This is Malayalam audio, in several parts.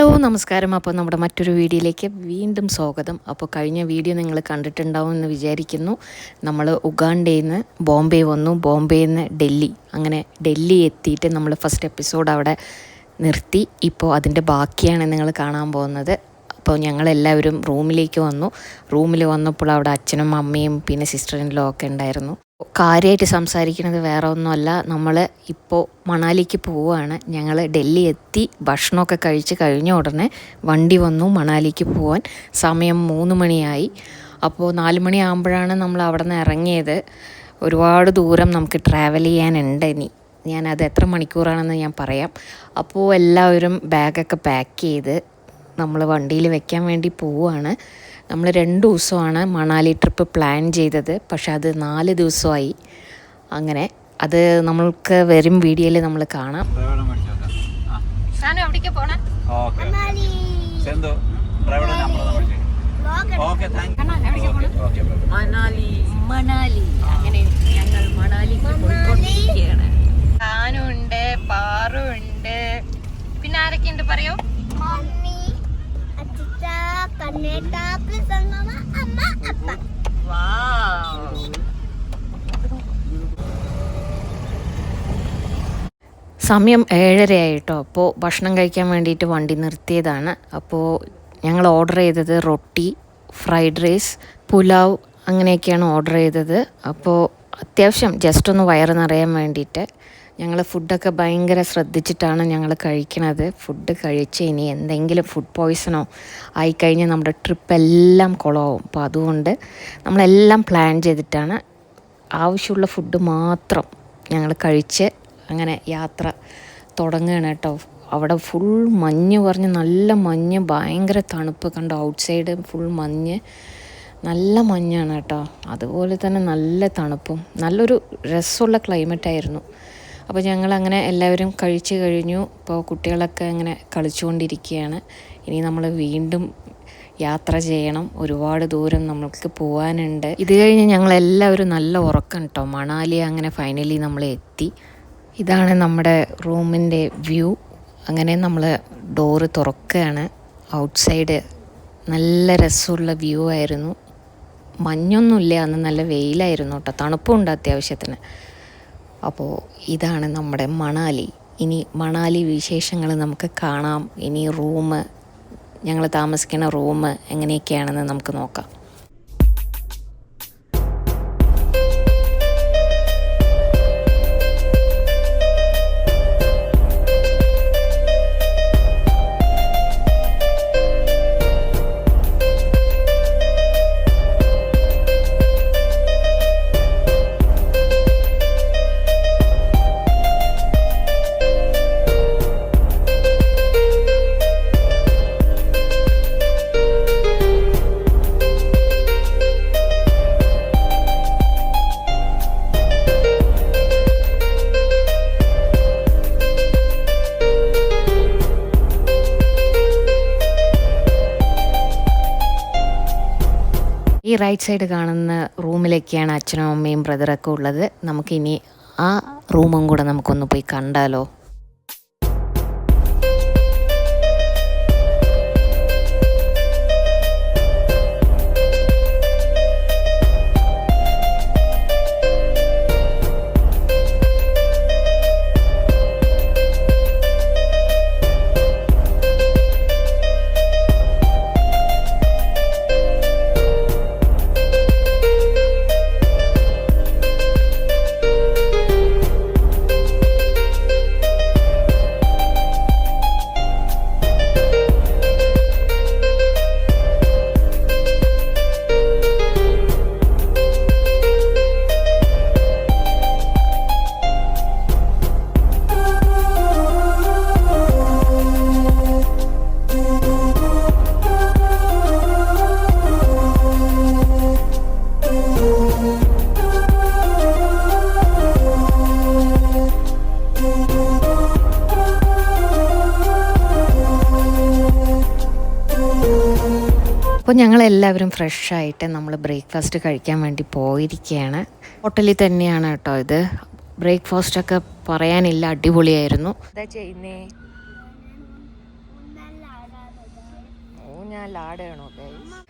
ഹലോ നമസ്കാരം. അപ്പോൾ നമ്മുടെ മറ്റൊരു വീഡിയോയിലേക്ക് വീണ്ടും സ്വാഗതം. അപ്പോൾ കഴിഞ്ഞ വീഡിയോ നിങ്ങൾ കണ്ടിട്ടുണ്ടാവും എന്ന് വിചാരിക്കുന്നു. നമ്മൾ ഉഗാണ്ടയിൽ നിന്ന് ബോംബെ വന്നു, ബോംബെയിൽ നിന്ന് ഡൽഹി, അങ്ങനെ ഡൽഹി എത്തിയിട്ട് നമ്മൾ ഫസ്റ്റ് എപ്പിസോഡ് അവിടെ നിർത്തി. ഇപ്പോൾ അതിൻ്റെ ബാക്കിയാണ് നിങ്ങൾ കാണാൻ പോകുന്നത്. അപ്പോൾ ഞങ്ങളെല്ലാവരും റൂമിലേക്ക് വന്നു. റൂമിൽ വന്നപ്പോൾ അവിടെ അച്ഛനും അമ്മയും പിന്നെ സിസ്റ്ററിൻ്റെ ഒക്കെ ഉണ്ടായിരുന്നു. കാര്യമായിട്ട് സംസാരിക്കുന്നത് വേറെ ഒന്നുമല്ല, നമ്മൾ ഇപ്പോൾ മണാലിക്ക് പോവുകയാണ്. ഞങ്ങൾ ഡൽഹി എത്തി, ഭക്ഷണമൊക്കെ കഴിച്ച് കഴിഞ്ഞ ഉടനെ വണ്ടി വന്നു മണാലിക്ക് പോകാൻ. സമയം 3 മണിയായി. അപ്പോൾ 4 മണിയാകുമ്പോഴാണ് നമ്മൾ അവിടെ നിന്ന് ഇറങ്ങിയത്. ഒരുപാട് ദൂരം നമുക്ക് ട്രാവൽ ചെയ്യാനുണ്ട് ഇനി. ഞാനത് എത്ര മണിക്കൂറാണെന്ന് ഞാൻ പറയാം. അപ്പോൾ എല്ലാവരും ബാഗൊക്കെ പാക്ക് ചെയ്ത് നമ്മൾ വണ്ടിയിൽ വെക്കാൻ വേണ്ടി പോവുകയാണ്. നമ്മൾ 2 ദിവസമാണ് മണാലി ട്രിപ്പ് പ്ലാൻ ചെയ്തത്, പക്ഷെ അത് 4 ദിവസമായി. അങ്ങനെ അത് നമ്മൾക്ക് വരും വീഡിയോയിൽ നമ്മൾ കാണാം. മണാലി അങ്ങനെ ഞങ്ങൾ മണാലിക്ക് പോയിക്കൊണ്ടിരിക്കുകയാണ്. ാനുണ്ട്, പാറുണ്ട്, പിന്നെ ആരൊക്കെ ഉണ്ട് പറയോ? സമയം 7:30 ആയിട്ടോ. അപ്പോൾ ഭക്ഷണം കഴിക്കാൻ വേണ്ടിയിട്ട് വണ്ടി നിർത്തിയതാണ്. അപ്പോൾ ഞങ്ങൾ ഓർഡർ ചെയ്തത് റൊട്ടി, ഫ്രൈഡ് റൈസ്, പുലാവ് അങ്ങനെയൊക്കെയാണ് ഓർഡർ ചെയ്തത്. അപ്പോൾ അത്യാവശ്യം ജസ്റ്റ് ഒന്ന് വയറ് നിറയാൻ വേണ്ടിയിട്ട് ഞങ്ങൾ ഫുഡൊക്കെ ഭയങ്കര ശ്രദ്ധിച്ചിട്ടാണ് ഞങ്ങൾ കഴിക്കണത്. ഫുഡ് കഴിച്ച് ഇനി എന്തെങ്കിലും ഫുഡ് പോയ്സണോ ആയിക്കഴിഞ്ഞാൽ നമ്മുടെ ട്രിപ്പ് എല്ലാം കുളമാവും. അപ്പോൾ അതുകൊണ്ട് നമ്മളെല്ലാം പ്ലാൻ ചെയ്തിട്ടാണ് ആവശ്യമുള്ള ഫുഡ് മാത്രം ഞങ്ങൾ കഴിച്ച് അങ്ങനെ യാത്ര തുടങ്ങുകയാണ് കേട്ടോ. അവിടെ ഫുൾ മഞ്ഞ് പറഞ്ഞ് നല്ല മഞ്ഞ്, ഭയങ്കര തണുപ്പ് കണ്ടോ. ഔട്ട് സൈഡ് ഫുൾ മഞ്ഞ്, നല്ല മഞ്ഞാണ് കേട്ടോ. അതുപോലെ തന്നെ നല്ല തണുപ്പും, നല്ലൊരു രസമുള്ള ക്ലൈമറ്റായിരുന്നു. അപ്പോൾ ഞങ്ങളങ്ങനെ എല്ലാവരും കഴിച്ച് കഴിഞ്ഞു. ഇപ്പോൾ കുട്ടികളൊക്കെ അങ്ങനെ കളിച്ചുകൊണ്ടിരിക്കുകയാണ്. ഇനി നമ്മൾ വീണ്ടും യാത്ര ചെയ്യണം. ഒരുപാട് ദൂരം നമ്മൾക്ക് പോകാനുണ്ട്. ഇത് കഴിഞ്ഞ് ഞങ്ങളെല്ലാവരും നല്ല ഉറക്കം കേട്ടോ. മണാലി അങ്ങനെ ഫൈനലി നമ്മൾ എത്തി. ഇതാണ് നമ്മുടെ റൂമിൻ്റെ വ്യൂ. അങ്ങനെ നമ്മൾ ഡോറ് തുറക്കുകയാണ്. ഔട്ട് സൈഡ് നല്ല രസമുള്ള വ്യൂ ആയിരുന്നു. മഞ്ഞൊന്നുമില്ല, അന്ന് നല്ല വെയിലായിരുന്നു കേട്ടോ. തണുപ്പുണ്ട് അത്യാവശ്യത്തിന്. അപ്പോൾ ഇതാണ് നമ്മുടെ മണാലി. ഇനി മണാലി വിശേഷങ്ങൾ നമുക്ക് കാണാം. ഇനി ഞങ്ങൾ താമസിക്കുന്ന റൂം എങ്ങനെയൊക്കെയാണെന്ന് നമുക്ക് നോക്കാം. ഈ റൈറ്റ് സൈഡ് കാണുന്ന റൂമിലൊക്കെയാണ് അച്ഛനും അമ്മയും ബ്രദറൊക്കെ ഉള്ളത്. നമുക്കിനി ആ റൂമും കൂടെ നമുക്കൊന്ന് പോയി കണ്ടാലോ. അപ്പോൾ ഞങ്ങളെല്ലാവരും ഫ്രഷായിട്ട് നമ്മൾ ബ്രേക്ക്ഫാസ്റ്റ് കഴിക്കാൻ വേണ്ടി പോയിരിക്കുകയാണ്. ഹോട്ടലിൽ തന്നെയാണ് കേട്ടോ ഇത്. ബ്രേക്ക്ഫാസ്റ്റൊക്കെ പറയാനില്ല, അടിപൊളിയായിരുന്നു. എന്താ ചെയ്യുന്നേ?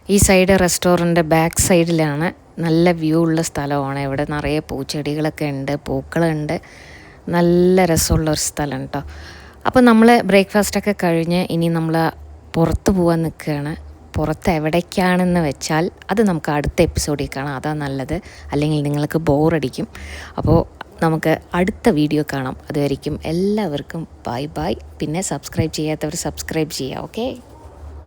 ഈ സൈഡ് റെസ്റ്റോറൻറ്റ് ബാക്ക് സൈഡിലാണ്. നല്ല വ്യൂ ഉള്ള സ്ഥലമാണ്. ഇവിടെ നിറയെ പൂച്ചെടികളൊക്കെ ഉണ്ട്, പൂക്കളുണ്ട്. നല്ല രസമുള്ളൊരു സ്ഥലം കേട്ടോ. അപ്പോൾ നമ്മൾ ബ്രേക്ക്ഫാസ്റ്റൊക്കെ കഴിഞ്ഞ് ഇനി നമ്മൾ പുറത്ത് പോകാൻ നിൽക്കുകയാണ്. പുറത്ത് എവിടേക്കാണെന്ന് വെച്ചാൽ അത് നമുക്ക് അടുത്ത എപ്പിസോഡിൽ കാണാം, അതാ നല്ലത്. അല്ലെങ്കിൽ നിങ്ങൾക്ക് ബോറടിക്കും. അപ്പോൾ നമുക്ക് അടുത്ത വീഡിയോ കാണാം. അതുവരെയ്ക്കും എല്ലാവർക്കും ബൈ ബൈ. പിന്നെ സബ്സ്ക്രൈബ് ചെയ്യാത്തവർ സബ്സ്ക്രൈബ് ചെയ്യുക. ഓക്കെ.